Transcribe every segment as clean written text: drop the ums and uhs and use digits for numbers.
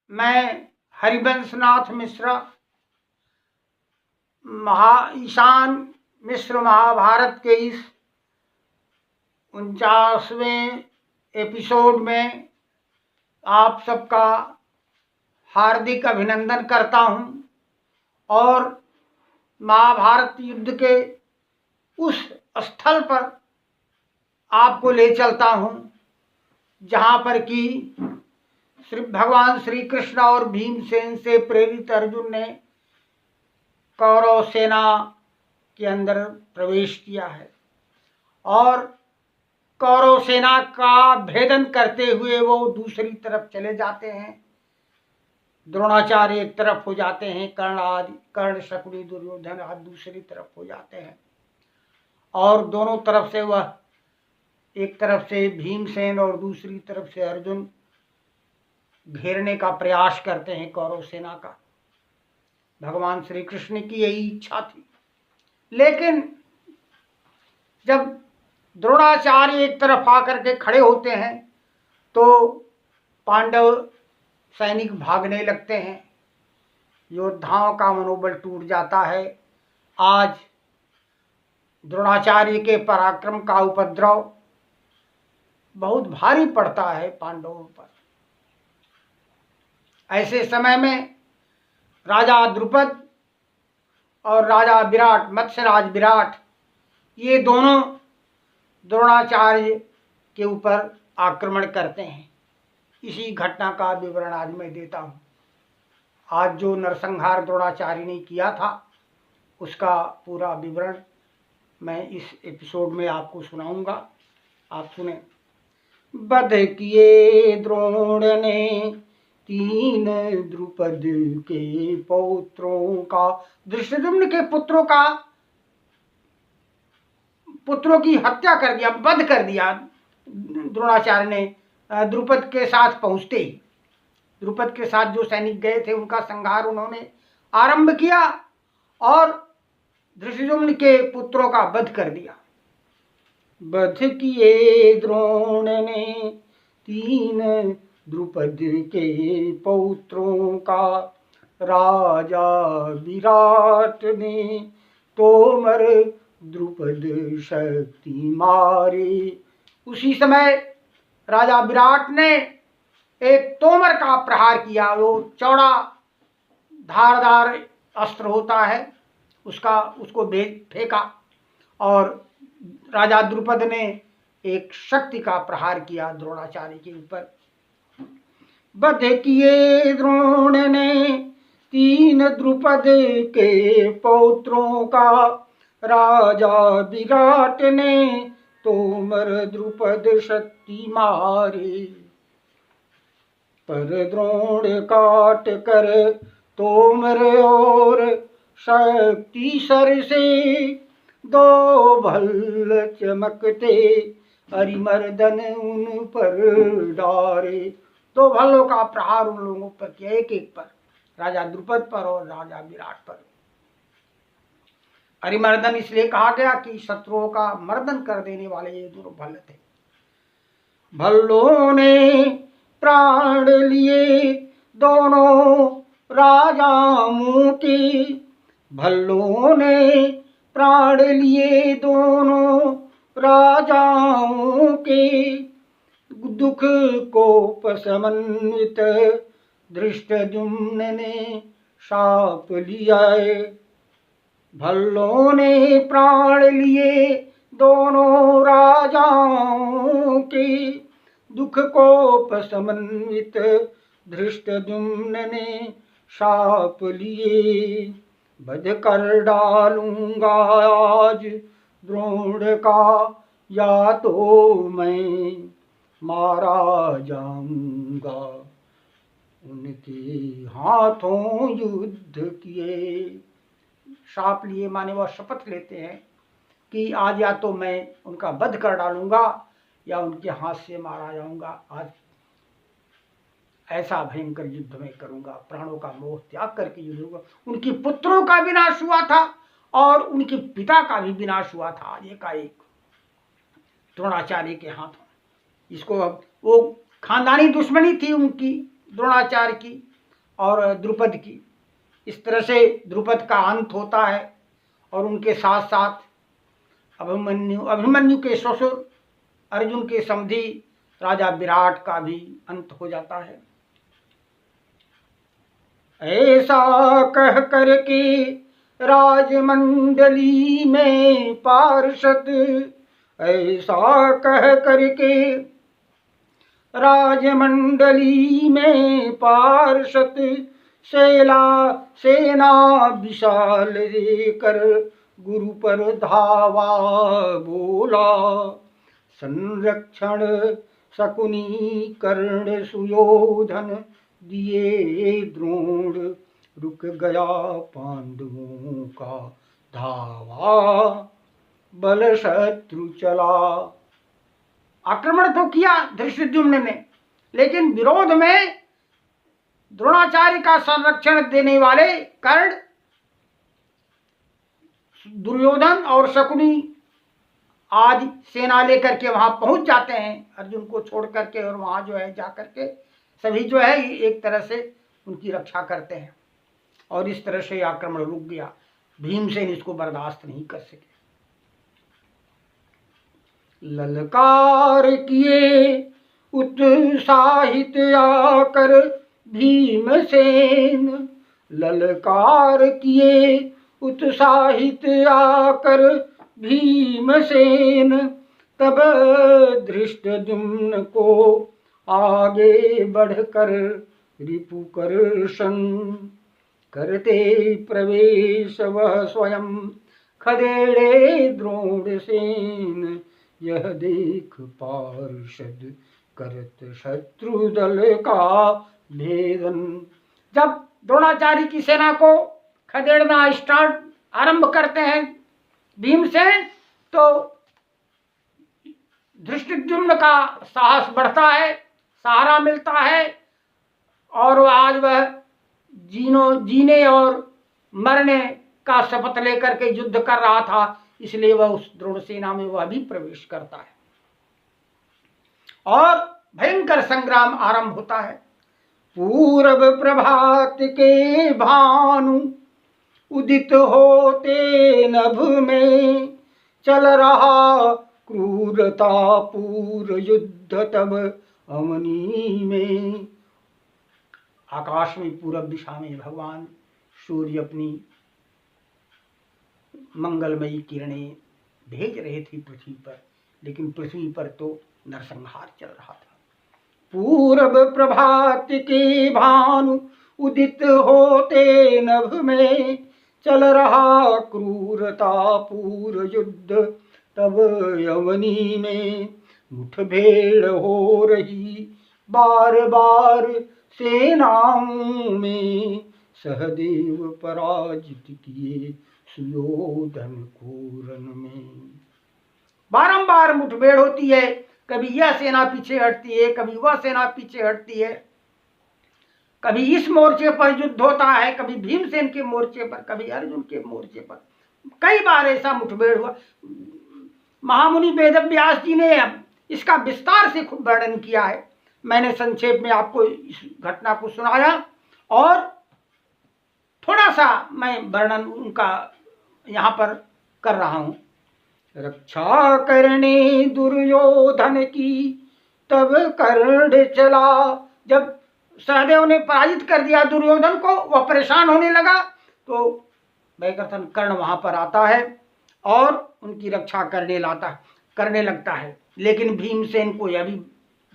मैं हरिवंशनाथ मिश्रा ईशान मिश्र महाभारत के इस 49वें एपिसोड में आप सबका हार्दिक अभिनंदन करता हूं और महाभारत युद्ध के उस स्थल पर आपको ले चलता हूं जहां पर कि भगवान श्री कृष्ण और भीमसेन से प्रेरित अर्जुन ने कौरव सेना के अंदर प्रवेश किया है और कौरव सेना का भेदन करते हुए वो दूसरी तरफ चले जाते हैं। द्रोणाचार्य एक तरफ हो जाते हैं, कर्ण शकुनी दुर्योधन आदि दूसरी तरफ हो जाते हैं और दोनों तरफ से वह एक तरफ से भीमसेन और दूसरी तरफ से अर्जुन घेरने का प्रयास करते हैं कौरव सेना का। भगवान श्री कृष्ण की यही इच्छा थी, लेकिन जब द्रोणाचार्य एक तरफ आकर के खड़े होते हैं तो पांडव सैनिक भागने लगते हैं। योद्धाओं का मनोबल टूट जाता है। आज द्रोणाचार्य के पराक्रम का उपद्रव बहुत भारी पड़ता है पांडवों पर। ऐसे समय में राजा द्रुपद और राजा विराट, मत्स्यराज विराट, ये दोनों द्रोणाचार्य के ऊपर आक्रमण करते हैं। इसी घटना का विवरण आज मैं देता हूँ। आज जो नरसंहार द्रोणाचार्य ने किया था उसका पूरा विवरण मैं इस एपिसोड में आपको सुनाऊंगा। आप सुने। वध किए द्रोण ने 3 द्रुपद के पौत्रों का, धृष्टद्युम्न के पुत्रों की हत्या कर दिया, वध कर दिया द्रोणाचार्य ने। द्रुपद के साथ पहुंचते ही, द्रुपद के साथ जो सैनिक गए थे उनका संहार उन्होंने आरंभ किया और धृष्टद्युम्न के पुत्रों का वध कर दिया। वध किए द्रोण ने 3 द्रुपद के पौत्रों का, राजा विराट ने तोमर द्रुपद शक्ति मारे। उसी समय राजा विराट ने एक तोमर का प्रहार किया। वो चौड़ा धारदार अस्त्र होता है, उसको फेंका और राजा द्रुपद ने एक शक्ति का प्रहार किया द्रोणाचार्य के ऊपर। वध किए द्रोण ने 3 द्रुपद के पौत्रों का, राजा विराट ने तोमर द्रुपद शक्ति मारे। पर द्रोण काट कर तोमर और शक्ति सर से, 2 भल्ल चमकते अरिमर्दन उन पर डारे। 2 भल्लों का प्रहार उन लोगों पर किया, एक एक पर, राजा द्रुपद पर और राजा विराट पर। अरिमर्दन इसलिए कहा गया कि शत्रुओं का मर्दन कर देने वाले ये दोनों भल्ल थे। भल्लों ने प्राण लिए दोनों राजाओं के, भल्लों ने प्राण लिए दोनों राजाओं के, दुख कोप समन्वित धृष्टद्युम्न ने शाप लिया। भल्लों ने प्राण लिए दोनों राजाओं के, दुख कोप समन्वित धृष्टद्युम्न ने शाप लिए। वध कर डालूंगा आज द्रोण का, या तो मैं मारा जाऊंगा। उनके हाथों युद्ध किए। शाप लिए माने वह शपथ लेते हैं कि आज या तो मैं उनका वध कर डालूंगा या उनके हाथ से मारा जाऊंगा। आज ऐसा भयंकर युद्ध में करूंगा, प्राणों का मोह त्याग करके युद्ध होगा। उनकी पुत्रों का विनाश हुआ था और उनके पिता का भी विनाश हुआ था आज एकाएक द्रोणाचार्य के हाथों। इसको अब वो खानदानी दुश्मनी थी उनकी द्रोणाचार्य की, और द्रुपद की। इस तरह से द्रुपद का अंत होता है और उनके साथ साथ अभिमन्यु के ससुर अर्जुन के समधी राजा विराट का भी अंत हो जाता है। ऐसा कह करके राजमंडली में पार्षद, ऐसा कह करके राजमंडली में पार्षद, सेना विशाल लेकर गुरु पर धावा, बोला संरक्षण शकुनी कर्ण सुयोधन, दिए द्रोण रुक गया पांडवों का धावा, बल शत्रु चला। आक्रमण तो किया धृष्टद्युम्न ने, लेकिन विरोध में द्रोणाचार्य का संरक्षण देने वाले कर्ण, दुर्योधन और शकुनी आदि सेना लेकर के वहां पहुंच जाते हैं अर्जुन को छोड़ करके, और वहां जो है जा करके सभी जो है एक तरह से उनकी रक्षा करते हैं, और इस तरह से आक्रमण रुक गया। भीमसेन इसको बर्दाश्त नहीं कर सके। ललकार किए उत्साहित आकर भीमसेन, ललकार किए उत्साहित आकर भीमसेन, तब धृष्टद्युम्न को आगे बढ़कर रिपुकर्षण, करते प्रवेश वह स्वयं खदेड़े द्रोणसेन, यह देख पार्षद करत शत्रु दल का भेदन। जब द्रोणाचार्य की सेना को खदेड़ना आरंभ करते हैं भीमसेन, तो धृष्टद्युम्न का साहस बढ़ता है, सहारा मिलता है, और आज वह जीने और मरने का शपथ लेकर के युद्ध कर रहा था, इसलिए वह उस द्रोण सेना में वह भी प्रवेश करता है और भयंकर संग्राम आरंभ होता है। पूर्व प्रभात के भानु उदित होते नभ में, चल रहा क्रूरता पूर युद्ध तब अवनी में। आकाश में पूरब दिशा में भगवान सूर्य अपनी मंगलमयी किरणें भेज रहे थे पृथ्वी पर, लेकिन पृथ्वी पर तो नरसंहार चल रहा था। पूरब प्रभात के भानु उदित होते नभ में, चल रहा क्रूरता पूर युद्ध तब यवनी में। मुठभेड़ हो रही बार बार सेनाओं में, सहदेव पराजित किए सुयोधन को रण में। बारंबार मुठभेड़ होती है, कभी यह सेना पीछे हटती है, कभी वह सेना पीछे हटती है, कभी इस मोर्चे पर युद्ध होता है, कभी भीमसेन के मोर्चे पर, कभी अर्जुन के मोर्चे पर। कई बार ऐसा मुठभेड़ हुआ। महामुनि वेदव्यास जी ने इसका विस्तार से खूब वर्णन किया है। मैंने संक्षेप में आपको इस घटना को सुनाया और थोड़ा सा मैं वर्णन उनका यहाँ पर कर रहा हूँ। रक्षा करने दुर्योधन की तब कर्ण चला। जब सहदेव ने पराजित कर दिया दुर्योधन को, वह परेशान होने लगा, तो वैकर्थन कर्ण वहां पर आता है और उनकी रक्षा करने लगता है। लेकिन भीमसेन को यह भी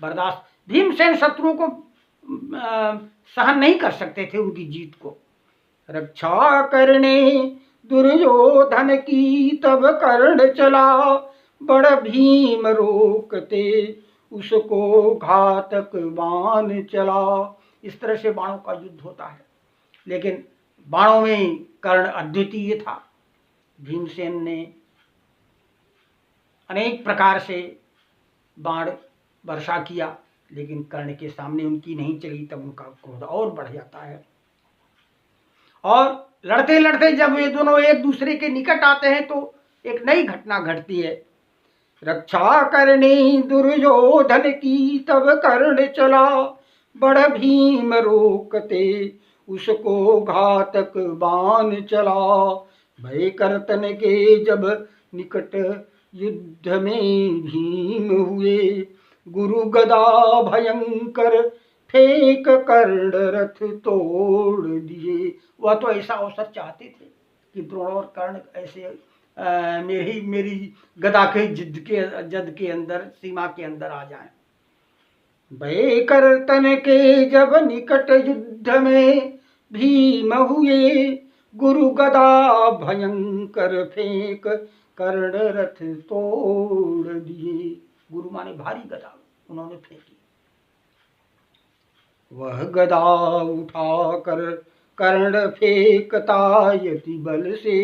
बर्दाश्त, भीमसेन शत्रुओं को सहन नहीं कर सकते थे उनकी जीत को। रक्षा करने दुर्योधन की तब कर्ण चला, बड़ भीम रोकते उसको घातक बाण चला। इस तरह से बाणों का युद्ध होता है, लेकिन बाणों में कर्ण अद्वितीय था। भीमसेन ने अनेक प्रकार से बाण वर्षा किया, लेकिन कर्ण के सामने उनकी नहीं चली, तब उनका क्रोध और बढ़ जाता है। और लड़ते लड़ते जब ये दोनों एक दूसरे के निकट आते हैं तो एक नई घटना घटती है। रक्षा करने दुर्योधन की तब कर्ण चला, बड़ भीम रोकते उसको घातक बाण चला। भय कर्तन के जब निकट युद्ध में भीम हुए, गुरु गदा भयंकर फेंक कर्ण रथ तोड़ दिए। वह तो ऐसा अवसर चाहते थे कि द्रोण और कर्ण ऐसे मेरी गदा के जद के अंदर, सीमा के अंदर आ जाएं। भय कर्तन के जब निकट युद्ध में भीम हुए, गुरु गदा भयंकर फेंक कर्ण रथ तोड़ दिए। गुरु माने भारी गदा उन्होंने फेंकी। वह गदा उठाकर कर्ण फेंकता यति बल से,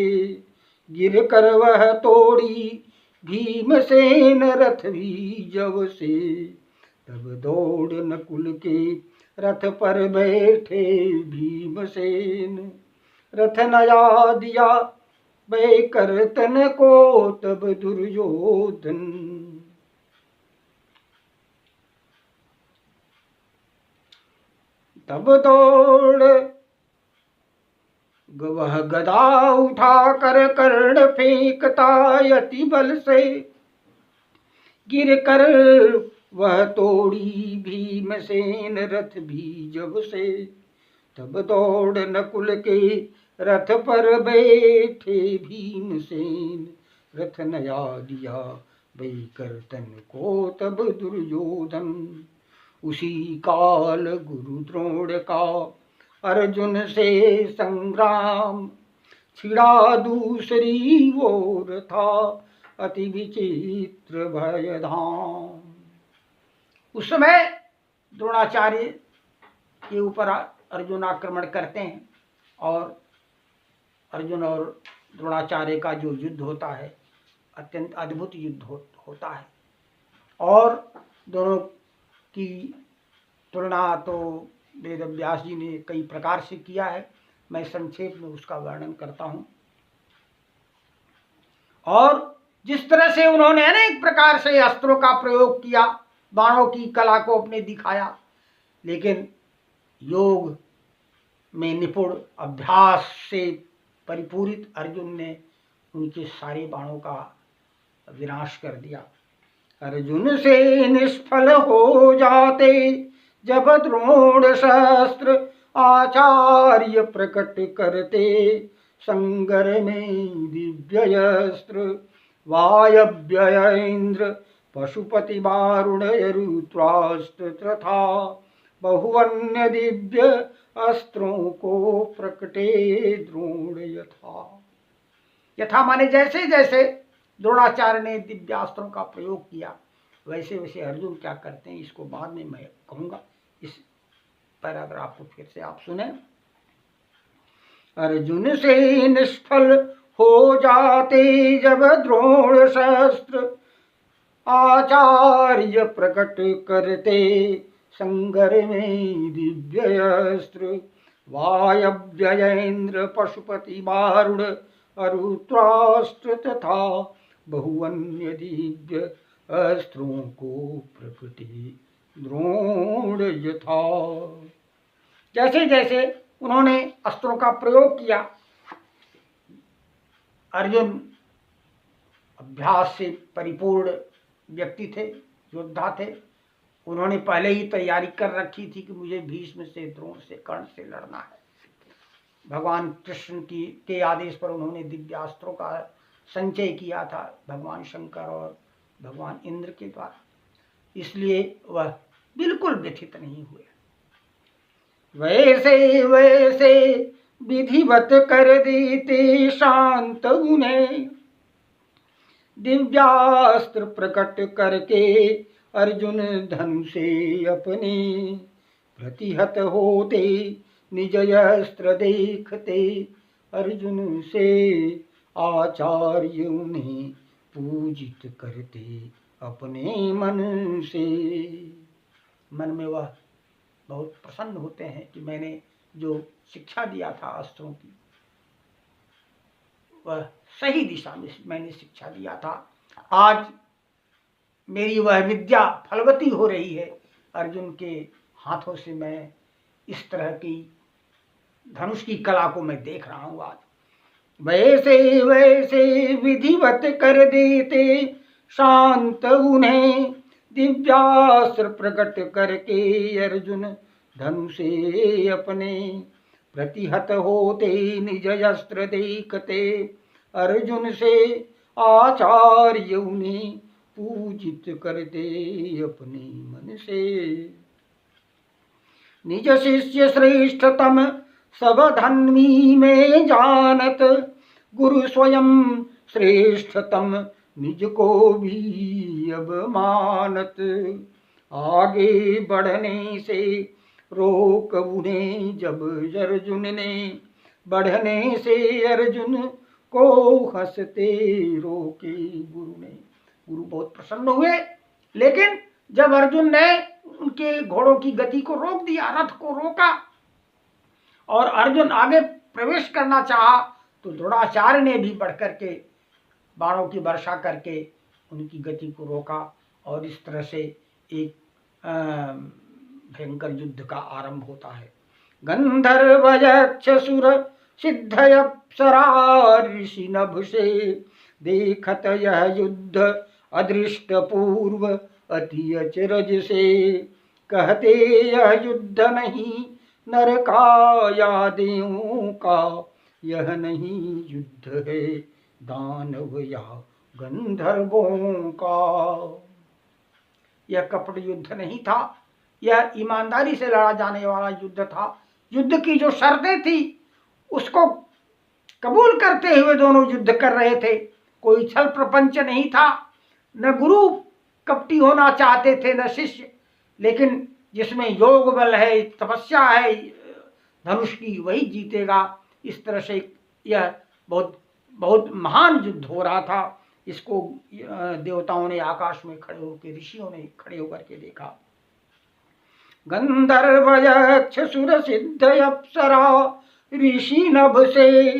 गिर कर वह तोड़ी भीमसेन रथ भी जब से। तब दौड़ नकुल के रथ पर बैठे भीमसेन, रथ नया दिया भय कर्तन को तब दुर्योधन। तब दौड़ वह गदा उठा कर कर्ण फेंकता यति बल से, गिर कर वह तोड़ी भीमसेन रथ भी जब से। तब दौड़ नकुल के रथ पर बैठे भीमसेन, रथ नया दिया भय कर्तन को तब दुर्योधन। उसी काल गुरु द्रोण का अर्जुन से संग्राम, छिड़ा दूसरी ओर था अति विचित्र भयधाम। उस समय द्रोणाचार्य के ऊपर अर्जुन आक्रमण करते हैं और अर्जुन और द्रोणाचार्य का जो युद्ध होता है अत्यंत अद्भुत युद्ध होता है। और दोनों की तुलना तो वेद व्यास जी ने कई प्रकार से किया है, मैं संक्षेप में उसका वर्णन करता हूँ। और जिस तरह से उन्होंने अनेक प्रकार से अस्त्रों का प्रयोग किया, बाणों की कला को अपने दिखाया, लेकिन योग में निपुण अभ्यास से परिपूरित अर्जुन ने उनके सारे बाणों का विनाश कर दिया। अर्जुन से निष्फल हो जाते जब द्रोण शस्त्र, आचार्य प्रकट करते संगर में दिव्यस्त्र। वायव्य इंद्र पशुपति वारुण रुद्रास्त्र तथा बहुअन्य दिव्य अस्त्रों को प्रकटे द्रोण यथा। यथा माने जैसे जैसे द्रोणाचार्य ने दिव्यास्त्रों का प्रयोग किया वैसे वैसे अर्जुन क्या करते हैं, इसको बाद में मैं कहूँगा। इस पैराग्राफ को फिर से आप सुने। अर्जुन से निष्फल हो जाते जब द्रोण शस्त्र, आचार्य प्रकट करते संगर में दिव्यस्त्र। वायव्य इंद्र पशुपति वारुण रुद्रास्त्र तथा बहुअन्य दिव्य अस्त्रों को प्रकटे द्रोण यथा। जैसे जैसे उन्होंने अस्त्रों का प्रयोग किया, अर्जुन अभ्यास से परिपूर्ण व्यक्ति थे, योद्धा थे। उन्होंने पहले ही तैयारी कर रखी थी कि मुझे भीष्म से, द्रोण से, कर्ण से लड़ना है। भगवान कृष्ण के आदेश पर उन्होंने दिव्यास्त्रों का संचय किया था, भगवान शंकर और भगवान इंद्र के द्वारा। इसलिए वह बिल्कुल व्यथित नहीं हुए। वैसे वैसे विधिवत कर देते शांत उन्हें, दिव्यास्त्र प्रकट करके अर्जुन धन से अपने। प्रतिहत होते निज अस्त्र देखते अर्जुन से, आचार्य उन्हें पूजित करते अपने मन से। मन में वह बहुत प्रसन्न होते हैं कि मैंने जो शिक्षा दिया था अस्त्रों की, वह सही दिशा में मैंने शिक्षा दिया था। आज मेरी वह विद्या फलवती हो रही है। अर्जुन के हाथों से मैं इस तरह की धनुष की कला को मैं देख रहा हूँ आज। वैसे वैसे विधिवत कर देते शांत उन्हें, दिव्यास्त्र प्रकट करके अर्जुन धनुषे अपने। प्रतिहत होते निज अस्त्र देखते अर्जुन से, आचार्य उन्हें पूजित करते अपने मन से। निज शिष्य श्रेष्ठतम सब धन्वी में जानत, गुरु स्वयं श्रेष्ठतम निज को भी अब मानत। आगे बढ़ने से रोक उन्हें जब अर्जुन ने, बढ़ने से अर्जुन को हंसते रोके गुरु ने। गुरु बहुत प्रसन्न हुए, लेकिन जब अर्जुन ने उनके घोड़ों की गति को रोक दिया, रथ को रोका और अर्जुन आगे प्रवेश करना चाहा, तो द्रोणाचार्य ने भी बढ़ करके बाणों की वर्षा करके उनकी गति को रोका और इस तरह से एक भयंकर युद्ध का आरंभ होता है। गंधर्व यक्ष सुर सिद्ध अप्सरा ऋषि नभ से, देखत यह युद्ध अदृष्ट पूर्व अति अचरज से। कहते यह युद्ध नहीं नर का या देवों का, यह नहीं युद्ध है दानव या गंधर्वों का। यह कपट युद्ध नहीं था, यह ईमानदारी से लड़ा जाने वाला युद्ध था। युद्ध की जो शर्तें थी उसको कबूल करते हुए दोनों युद्ध कर रहे थे। कोई छल प्रपंच नहीं था, न गुरु कपटी होना चाहते थे न शिष्य, लेकिन जिसमें योग बल है, तपस्या है धनुष की, वही जीतेगा। इस तरह से यह बहुत बहुत महान युद्ध हो रहा था। इसको देवताओं ने आकाश में खड़े होकर, ऋषियों ने खड़े होकर के देखा। गंधर्व यक्ष सुर सिद्ध अप्सरा ऋषि नभ से,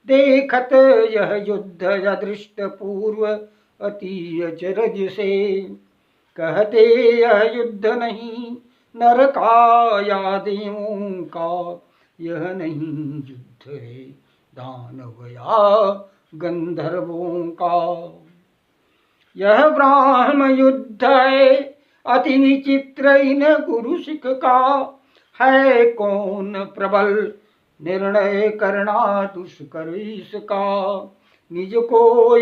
देखत यह युद्ध अदृष्ट पूर्व अति अचरज से। कहते यह युद्ध नहीं नर का या देवों का, यह नहीं युद्ध है दानव या गंधर्वों का। यह ब्राह्म युद्ध है अति विचित्र इन गुरु सिख का, है कौन प्रबल निर्णय करना दुष्कर इसका। निज को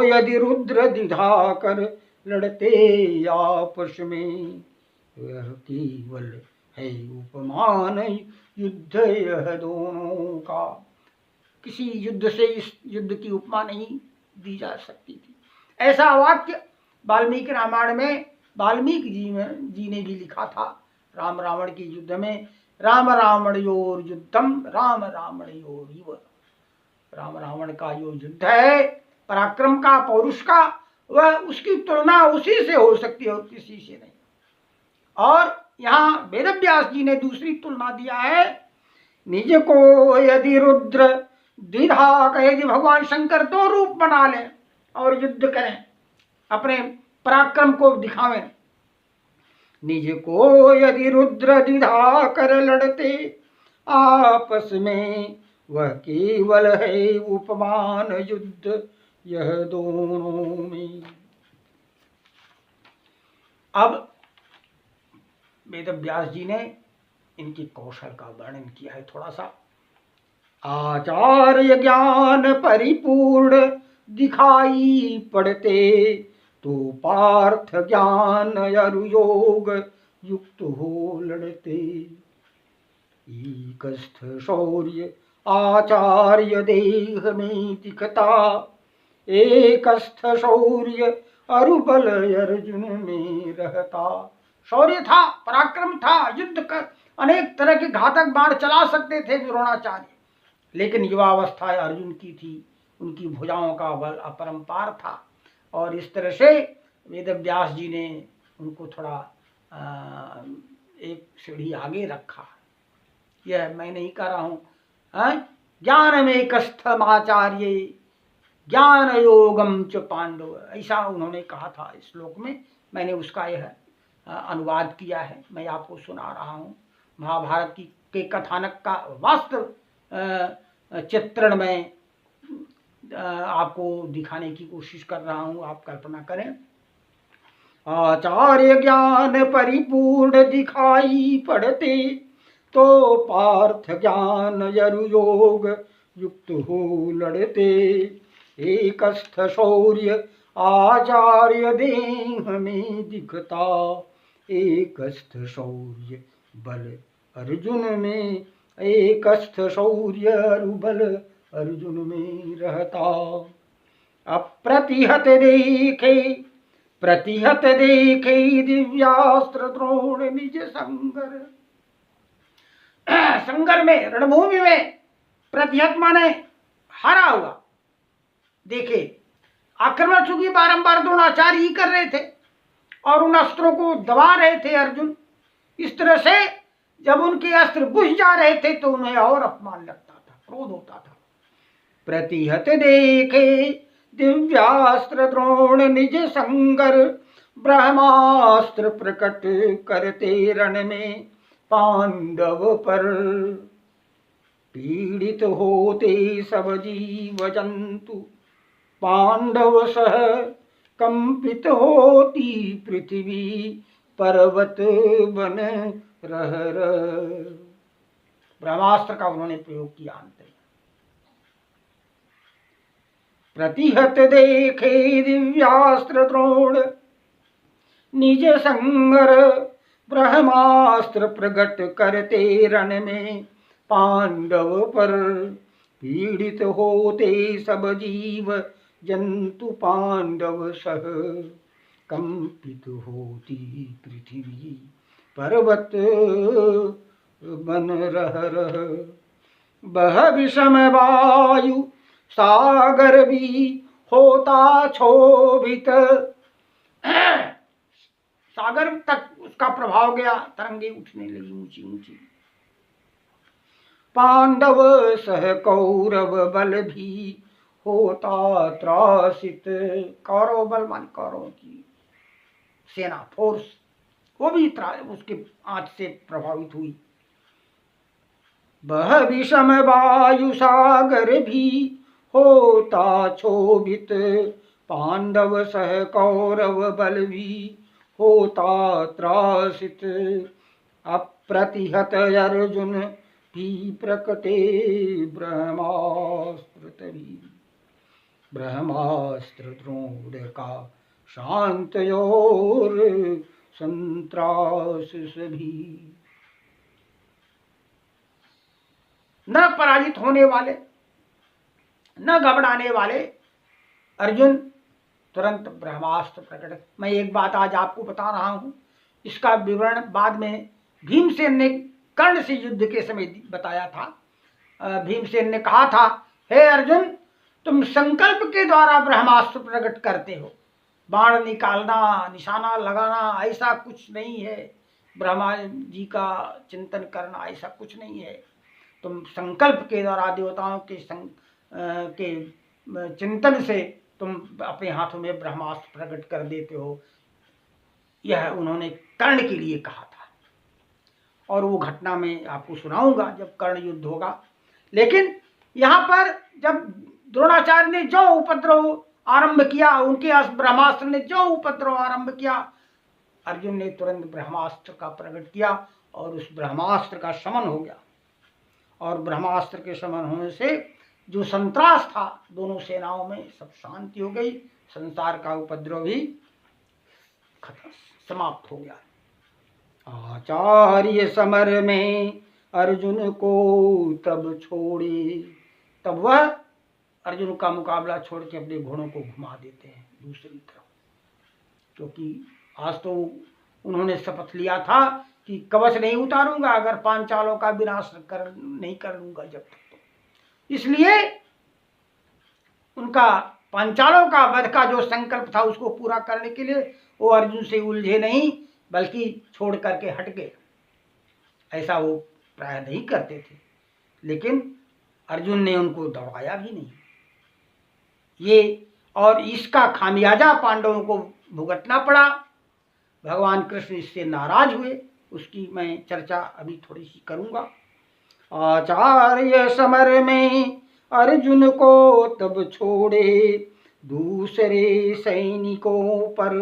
यदि रुद्र दिधा कर लड़ते आपस में, यह केवल है उपमान युद्ध यह दोनों का। किसी युद्ध से इस युद्ध की उपमा नहीं दी जा सकती थी। ऐसा वाक्य वाल्मीकि रामायण में वाल्मीकि जी ने भी लिखा था। राम रावण के युद्ध में, राम रावणयोर युद्धम राम रावणयोरिव। राम रावण का जो युद्ध है पराक्रम का, पौरुष का, वह उसकी तुलना उसी से हो सकती है और किसी से नहीं। और यहाँ वेदव्यास जी ने दूसरी तुलना दिया है। निज को यदि रुद्र द्विधा, यदि भगवान शंकर दो रूप बना लें और युद्ध करें, अपने पराक्रम को दिखावें। निज को यदि रुद्र द्विधा कर लड़ते आपस में, वह केवल है उपमान युद्ध यह दोनों में। अब वेदव्यास जी ने इनकी कौशल का वर्णन किया है थोड़ा सा। आचार्य ज्ञान परिपूर्ण दिखाई पड़ते, तो पार्थ ज्ञान अरुयोग युक्त हो लड़ते। एकस्थ शौर्य आचार्य देह में दिखता, एकस्थ शौर्य अरुबल अर्जुन में रहता। शौर्य था, पराक्रम था, युद्ध कर अनेक तरह के घातक बाण चला सकते थे द्रोणाचार्य, लेकिन युवावस्था अर्जुन की थी, उनकी भुजाओं का बल अपरंपार था। और इस तरह से वेदव्यास जी ने उनको थोड़ा एक सीढ़ी आगे रखा। यह मैं नहीं कर रहा हूँ। ज्ञान में कस्थम आचार्य ज्ञान योगम च पांडव, ऐसा उन्होंने कहा था इस श्लोक में। मैंने उसका यह अनुवाद किया है, मैं आपको सुना रहा हूँ। महाभारत की के कथानक का वास्तव चित्रण में आपको दिखाने की कोशिश कर रहा हूँ। आप कल्पना करें, आचार्य ज्ञान परिपूर्ण दिखाई पड़ते, तो पार्थ ज्ञान यरु योग युक्त हो लड़ते। एकस्थ शौर्य आचार्य देह में दिखता, एकस्थ शौर्य बल अर्जुन में, एकस्थ शौर्य बल अर्जुन में रहता। अप्रतिहत देखे प्रतिहत देखे दिव्यास्त्र द्रोण निज संगर। संगर में, रणभूमि में प्रतिहत माने हारा हुआ देखे। आक्रमण चूंकि बारंबार द्रोणाचार्य ही कर रहे थे और उन अस्त्रों को दबा रहे थे अर्जुन। इस तरह से जब उनके अस्त्र बुझ जा रहे थे तो उन्हें और अपमान लगता था, क्रोध होता था। प्रतिहत देखे दिव्यास्त्र द्रोण निज संगर, ब्रह्मास्त्र प्रकट करते रण में पांडव पर। पीड़ित होते सब जीव जंतु, पांडव सह कंपित होती पृथ्वी, पर्वत बन रह। ब्रह्मास्त्र का उन्होंने प्रयोग किया अंत में। प्रतिहत देखे दिव्यास्त्र द्रोण निज संगर, ब्रह्मास्त्र प्रकट करते रण में पांडव पर। पीड़ित होते सब जीव जंतु, पांडव सह कंपित होती पृथ्वी, पर्वत बन रह। बह विषम वायु सागर भी होता क्षोभित, सागर तक उसका प्रभाव गया, तरंगे उठने लगी ऊंची ऊंची। पांडव सह कौरव बल भी होता त्रासित, कौरव बल मान कौरव की सेना, फोर्स, वो भी उसके आंच से प्रभावित हुई। बह विषम वायु सागर भी होता क्षोभित, पांडव सह कौरव बल भी होता त्रासित। अप्रतिहत अर्जुन भी प्रकटे ब्रह्मास्त्र तभी, ब्रह्मास्त्र द्रोण का शांत और संत्रास सभी। न पराजित होने वाले, न घबराने वाले अर्जुन तुरंत ब्रह्मास्त्र प्रकट। मैं एक बात आज आपको बता रहा हूं, इसका विवरण बाद में भीमसेन ने कर्ण से युद्ध के समय बताया था। भीमसेन ने कहा था, हे अर्जुन, तुम संकल्प के द्वारा ब्रह्मास्त्र प्रकट करते हो, बाण निकालना, निशाना लगाना ऐसा कुछ नहीं है। ब्रह्मा जी का चिंतन करना ऐसा कुछ नहीं है। तुम संकल्प के द्वारा देवताओं के चिंतन से तुम अपने हाथों में ब्रह्मास्त्र प्रकट कर देते हो। यह उन्होंने कर्ण के लिए कहा था और वो घटना मैं आपको सुनाऊंगा जब कर्ण युद्ध होगा। लेकिन यहाँ पर जब द्रोणाचार्य ने जो उपद्रव आरंभ किया, उनके ब्रह्मास्त्र ने जो उपद्रव आरंभ किया, अर्जुन ने तुरंत ब्रह्मास्त्र का प्रकट किया और उस ब्रह्मास्त्र का शमन हो गया। और ब्रह्मास्त्र के शमन होने से जो संत्रास था दोनों सेनाओं में, सब शांति हो गई, संसार का उपद्रव भी खत्म, समाप्त हो गया। आचार्य समर में अर्जुन को तब छोड़े, तब वह अर्जुन का मुकाबला छोड़ के अपने घोड़ों को घुमा देते हैं दूसरी तरफ, क्योंकि आज तो उन्होंने शपथ लिया था कि कवच नहीं उतारूंगा अगर पांचालों का विनाश नहीं कर लूंगा जब तक। तो इसलिए उनका पांचालों का वध का जो संकल्प था उसको पूरा करने के लिए वो अर्जुन से उलझे नहीं, बल्कि छोड़ करके हट गए। ऐसा वो प्राय नहीं करते थे, लेकिन अर्जुन ने उनको दौड़ाया भी नहीं। ये और इसका खामियाजा पांडवों को भुगतना पड़ा। भगवान कृष्ण इससे नाराज हुए, उसकी मैं चर्चा अभी थोड़ी सी करूँगा। आचार्य समर में अर्जुन को तब छोड़े, दूसरे सैनिकों पर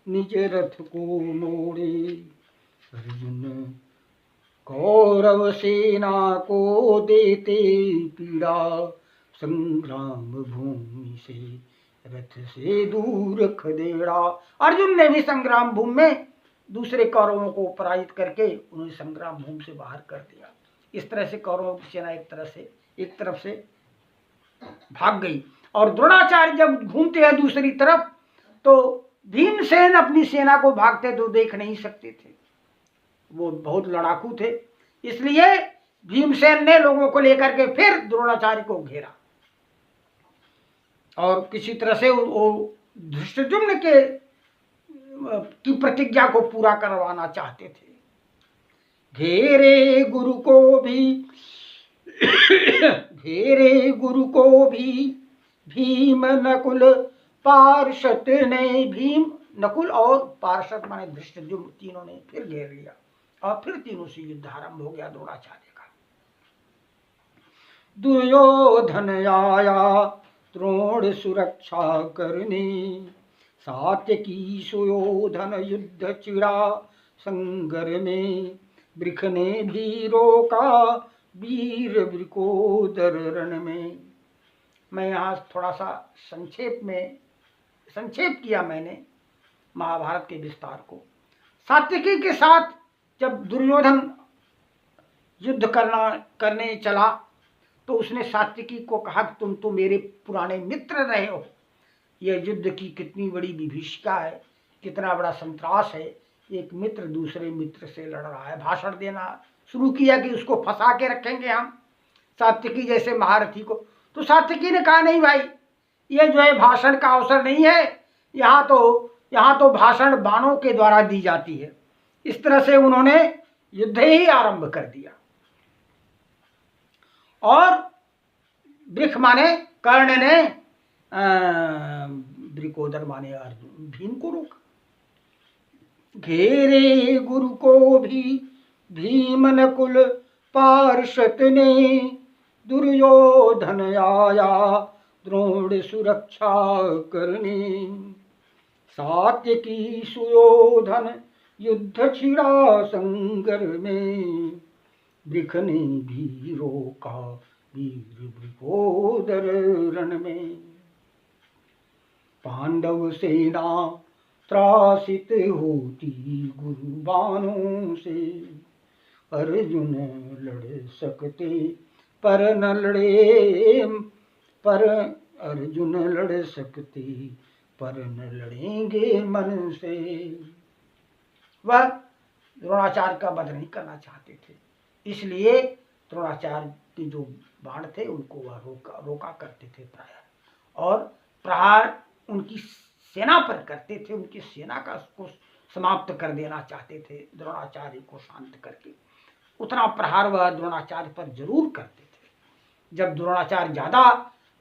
निज रथ को मोड़े। अर्जुन कौरव सेना को देते पीड़ा, संग्राम भूमि से रथ से दूर खदेड़ा। अर्जुन ने भी संग्राम भूमि में दूसरे कौरवों को पराजित करके उन्हें संग्राम भूमि से बाहर कर दिया। इस तरह से कौरवों की सेना एक तरफ से भाग गई। और द्रोणाचार्य जब घूमते हैं दूसरी तरफ, तो भीमसेन अपनी सेना को भागते तो देख नहीं सकते थे, वो बहुत लड़ाकू थे। इसलिए भीमसेन ने लोगों को लेकर के फिर द्रोणाचार्य को घेरा और किसी तरह से वो धृष्टद्युम्न की प्रतिज्ञा को पूरा करवाना चाहते थे। घेरे गुरु को भी भीम नकुल पार्षद ने, भीम नकुल और पार्षद माने धृष्टद्युम्न तीनों ने फिर घेर लिया और फिर तीनों से युद्ध आरंभ हो गया द्रोणाचार्य का। दुर्योधन आया द्रोण सुरक्षा करने, सात्यकी सुयोधन युद्ध चिड़ा संगर में। वृख ने भी रोका वीर वृकोदर रण में। मैं यहाँ थोड़ा सा संक्षेप किया मैंने महाभारत के विस्तार को। सात्यकी के साथ जब दुर्योधन युद्ध करने चला तो उसने सात्यकी को कहा कि तुम तो मेरे पुराने मित्र रहे हो, यह युद्ध की कितनी बड़ी विभीषिका है, कितना बड़ा संतरास है, एक मित्र दूसरे मित्र से लड़ रहा है। भाषण देना शुरू किया कि उसको फंसा के रखेंगे हम, सात्यकी जैसे महारथी को। तो सात्यकी ने कहा नहीं भाई, ये जो है भाषण का अवसर नहीं है, यहाँ तो भाषण बाणों के द्वारा दी जाती है। इस तरह से उन्होंने युद्ध ही आरंभ कर दिया। और वृक्ष माने कर्ण ने वृकोदर माने अर्जुन भीम को रोका। घेरे गुरु को भी भीम नकुल पार्षद ने, दुर्योधन आया द्रोण सुरक्षा करने। सात्यकी सुयोधन युद्ध छिड़ा संगर में, वृख ने भी रोका वीर वृकोदर रण में। पांडव सेना त्रासित होती गुरु बाणों से, अर्जुन लड़ सकते पर न लड़े, पर अर्जुन लड़ सकते पर न लड़ेंगे मन से। वह द्रोणाचार्य का वध नहीं करना चाहते थे, इसलिए द्रोणाचार्य के जो बाण थे उनको वह रोका करते थे प्राय, और प्रहार उनकी सेना पर करते थे, उनकी सेना का को समाप्त कर देना चाहते थे द्रोणाचार्य को शांत करके। उतना प्रहार वह द्रोणाचार्य पर जरूर करते थे। जब द्रोणाचार्य ज़्यादा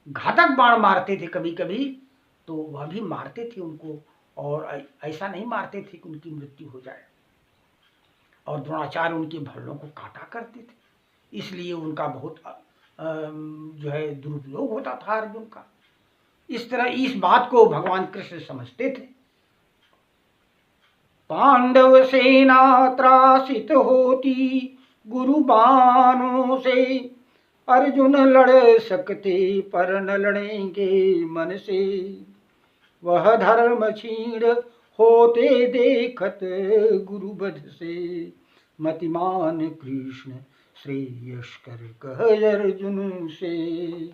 घातक बाण मारते थे कभी कभी, तो वह भी मारते थे उनको, और ऐसा नहीं मारते थे कि उनकी मृत्यु हो जाए। और द्रोणाचार्य उनके भल्लों को काटा करते थे, इसलिए उनका बहुत जो है दुरुपयोग होता था अर्जुन का। इस तरह इस बात को भगवान कृष्ण समझते थे। पांडव सेना त्रासित होती गुरु बाणों से, अर्जुन लड़ सकते पर न लड़ेंगे मन से। वह धर्म क्षीण होते देखत गुरुबध से, मतिमान कृष्ण श्रेयस्कर कह अर्जुन से।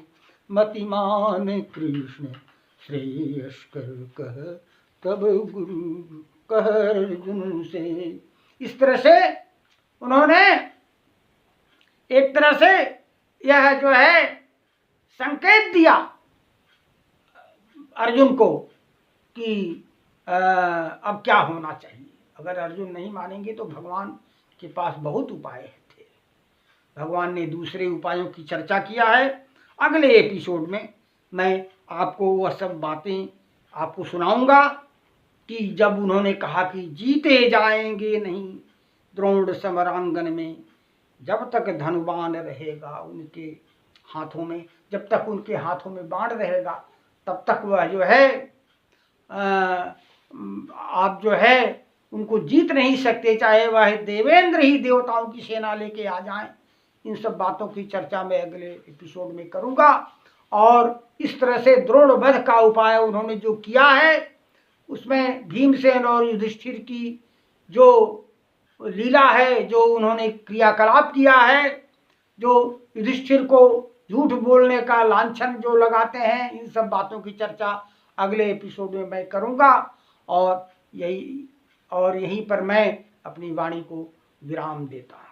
मतिमान कृष्ण श्रेयस्कर कह तब गुरु कह अर्जुन से। इस तरह से उन्होंने एक तरह से यह जो है संकेत दिया अर्जुन को कि अब क्या होना चाहिए। अगर अर्जुन नहीं मानेंगे तो भगवान के पास बहुत उपाय थे। भगवान ने दूसरे उपायों की चर्चा किया है। अगले एपिसोड में मैं आपको वह सब बातें आपको सुनाऊंगा कि जब उन्होंने कहा कि जीते जाएंगे नहीं द्रोण समरांगन में, जब तक धनुबाण रहेगा उनके हाथों में, जब तक उनके हाथों में बाण रहेगा तब तक वह जो है आप जो है उनको जीत नहीं सकते, चाहे वह देवेंद्र ही देवताओं की सेना लेके आ जाएं। इन सब बातों की चर्चा मैं अगले एपिसोड में करूंगा। और इस तरह से द्रोण वध का उपाय उन्होंने जो किया है उसमें भीमसेन और युधिष्ठिर की जो लीला है, जो उन्होंने क्रियाकलाप किया है, जो युधिष्ठिर को झूठ बोलने का लांछन जो लगाते हैं, इन सब बातों की चर्चा अगले एपिसोड में मैं करूंगा। और यहीं पर मैं अपनी वाणी को विराम देता हूँ।